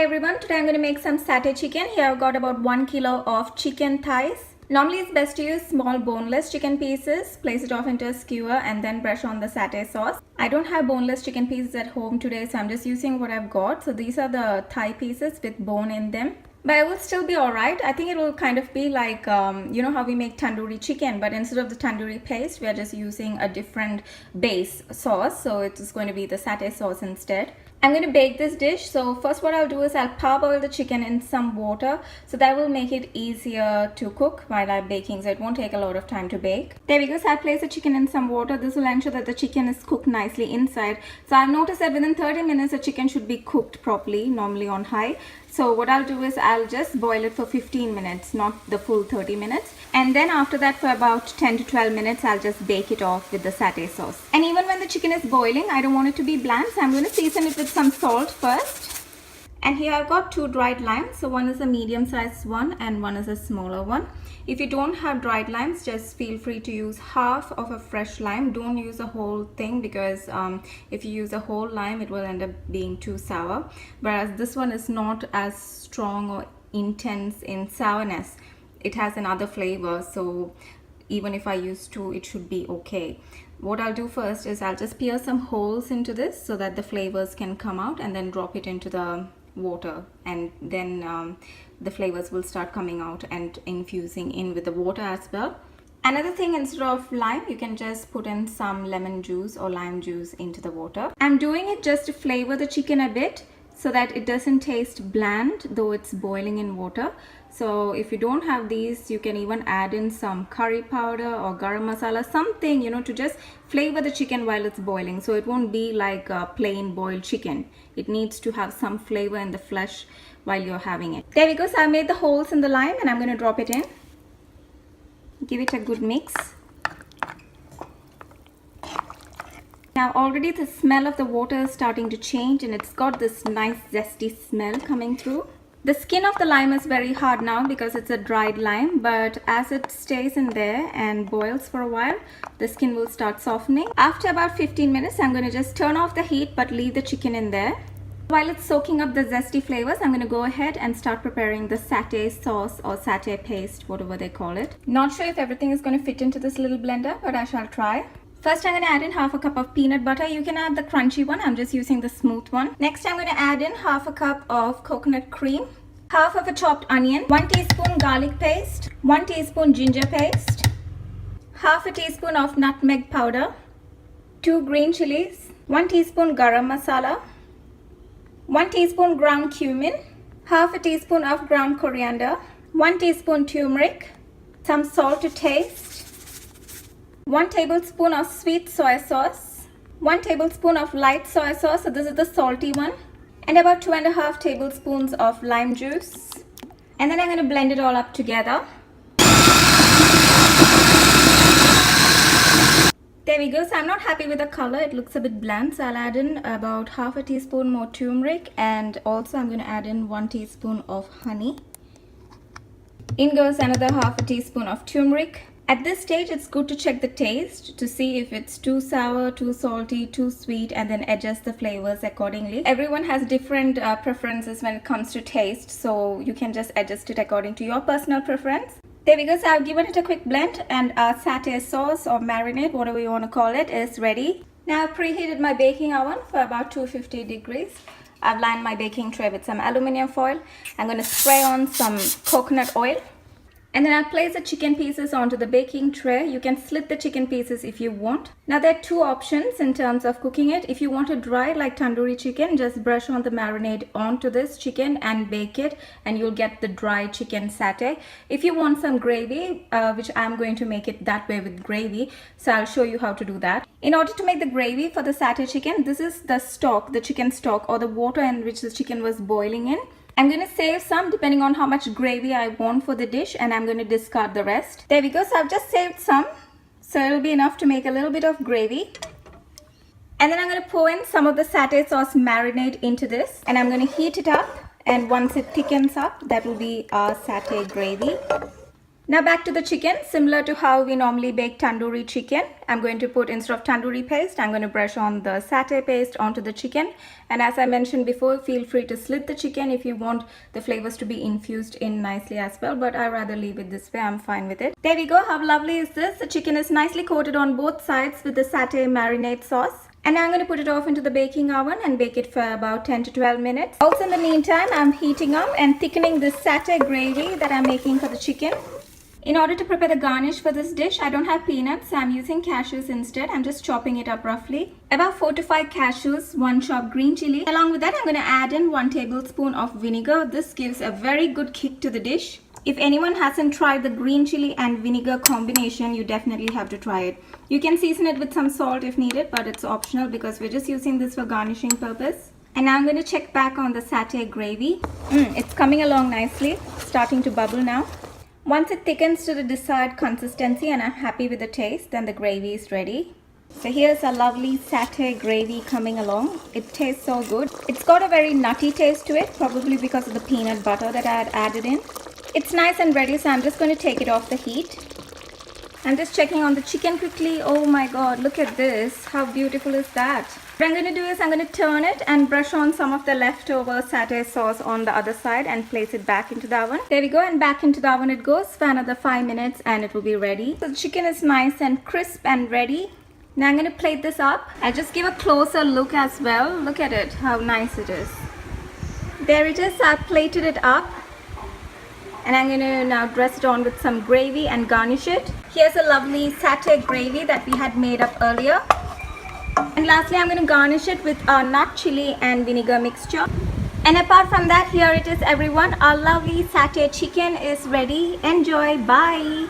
everyone, today I'm going to make some satay chicken. Here I've got about 1 kilo of chicken thighs. Normally it's best to use small boneless chicken pieces, place it off into a skewer and then brush on the satay sauce. I don't have boneless chicken pieces at home today, so I'm just using what I've got. So these are the thigh pieces with bone in them. But it will still be alright. I think it will kind of be like, you know how we make tandoori chicken, but instead of the tandoori paste, we are just using a different base sauce. So it's going to be the satay sauce instead. I'm going to bake this dish. So first what I'll do is I'll parboil the chicken in some water. So that will make it easier to cook while I'm baking. So it won't take a lot of time to bake. There we go. So I place the chicken in some water. This will ensure that the chicken is cooked nicely inside. So I've noticed that within 30 minutes the chicken should be cooked properly, normally on high. So what I'll do is I'll just boil it for 15 minutes, not the full 30 minutes. And then after that for about 10 to 12 minutes, I'll just bake it off with the satay sauce. And even when the chicken is boiling, I don't want it to be bland. So I'm going to season it with some salt first. And here I've got 2 dried limes. So one is a medium sized one and one is a smaller one. If you don't have dried limes, just feel free to use half of a fresh lime. Don't use the whole thing because if you use a whole lime, it will end up being too sour. Whereas this one is not as strong or intense in sourness. It has another flavor, so even if I use 2, it should be okay. What I'll do first is I'll just pierce some holes into this so that the flavors can come out, and then drop it into the water, and then the flavors will start coming out and infusing in with the water as well. Another thing, instead of lime, you can just put in some lemon juice or lime juice into the water. I'm doing it just to flavor the chicken a bit so that it doesn't taste bland though it's boiling in water. So if you don't have these, you can even add in some curry powder or garam masala, something, you know, to just flavor the chicken while it's boiling. So it won't be like a plain boiled chicken. It needs to have some flavor in the flesh while you're having it. There we go. So I made the holes in the lime and I'm going to drop it in. Give it a good mix. Now already the smell of the water is starting to change and it's got this nice zesty smell coming through. The skin of the lime is very hard now because it's a dried lime, but as it stays in there and boils for a while, the skin will start softening. After about 15 minutes, I'm going to just turn off the heat but leave the chicken in there. While it's soaking up the zesty flavors, I'm going to go ahead and start preparing the satay sauce or satay paste, whatever they call it. Not sure if everything is going to fit into this little blender, but I shall try. First, I'm going to add in half a cup of peanut butter. You can add the crunchy one. I'm just using the smooth one. Next, I'm going to add in half a cup of coconut cream, half of a chopped onion, 1 teaspoon garlic paste, 1 teaspoon ginger paste, half a teaspoon of nutmeg powder, 2 green chilies, 1 teaspoon garam masala, 1 teaspoon ground cumin, half a teaspoon of ground coriander, 1 teaspoon turmeric, some salt to taste, 1 tablespoon of sweet soy sauce, 1 tablespoon of light soy sauce, so this is the salty one, and about 2.5 tablespoons of lime juice. And then I'm going to blend it all up together. There we go. So I'm not happy with the color. It looks a bit bland. So I'll add in about half a teaspoon more turmeric, and also I'm going to add in 1 teaspoon of honey. In goes another half a teaspoon of turmeric. At this stage, it's good to check the taste to see if it's too sour, too salty, too sweet, and then adjust the flavors accordingly. Everyone has different preferences when it comes to taste, so you can just adjust it according to your personal preference. There we go. So I've given it a quick blend and our satay sauce or marinade, whatever you want to call it, is ready. Now I've preheated my baking oven for about 250 degrees. I've lined my baking tray with some aluminium foil. I'm going to spray on some coconut oil. And then I'll place the chicken pieces onto the baking tray. You can slit the chicken pieces if you want. Now there are 2 options in terms of cooking it. If you want it dry like tandoori chicken, just brush on the marinade onto this chicken and bake it, and you'll get the dry chicken satay. If you want some gravy, which I'm going to make it that way with gravy, so I'll show you how to do that. In order to make the gravy for the satay chicken, this is the stock, the chicken stock, or the water in which the chicken was boiling in. I'm going to save some depending on how much gravy I want for the dish, and I'm going to discard the rest. There we go. So I've just saved some. So it'll be enough to make a little bit of gravy. And then I'm going to pour in some of the satay sauce marinade into this, and I'm going to heat it up. And once it thickens up, that will be our satay gravy. Now back to the chicken, similar to how we normally bake tandoori chicken. I'm going to put, instead of tandoori paste, I'm going to brush on the satay paste onto the chicken. And as I mentioned before, feel free to slit the chicken if you want the flavors to be infused in nicely as well. But I rather leave it this way, I'm fine with it. There we go, how lovely is this? The chicken is nicely coated on both sides with the satay marinade sauce. And I'm going to put it off into the baking oven and bake it for about 10 to 12 minutes. Also in the meantime, I'm heating up and thickening this satay gravy that I'm making for the chicken. In order to prepare the garnish for this dish, I don't have peanuts, so I'm using cashews instead. I'm just chopping it up roughly. About 4 to 5 cashews, 1 chopped green chili. Along with that, I'm going to add in 1 tablespoon of vinegar. This gives a very good kick to the dish. If anyone hasn't tried the green chili and vinegar combination, you definitely have to try it. You can season it with some salt if needed, but it's optional because we're just using this for garnishing purpose. And now I'm going to check back on the satay gravy. It's coming along nicely, starting to bubble now. Once it thickens to the desired consistency and I'm happy with the taste, then the gravy is ready. So here's a lovely satay gravy coming along. It tastes so good. It's got a very nutty taste to it, probably because of the peanut butter that I had added in. It's nice and ready, so I'm just going to take it off the heat. I'm just checking on the chicken quickly. Oh my god, look at this. How beautiful is that? What I'm going to do is I'm going to turn it and brush on some of the leftover satay sauce on the other side and place it back into the oven. There we go, and back into the oven it goes for another 5 minutes and it will be ready. So the chicken is nice and crisp and ready. Now I'm going to plate this up. I'll just give a closer look as well. Look at it, how nice it is. There it is, I've plated it up. And I'm going to now dress it on with some gravy and garnish it. Here's a lovely satay gravy that we had made up earlier. And lastly, I'm going to garnish it with our nut chili and vinegar mixture. And apart from that, here it is everyone. Our lovely satay chicken is ready. Enjoy. Bye.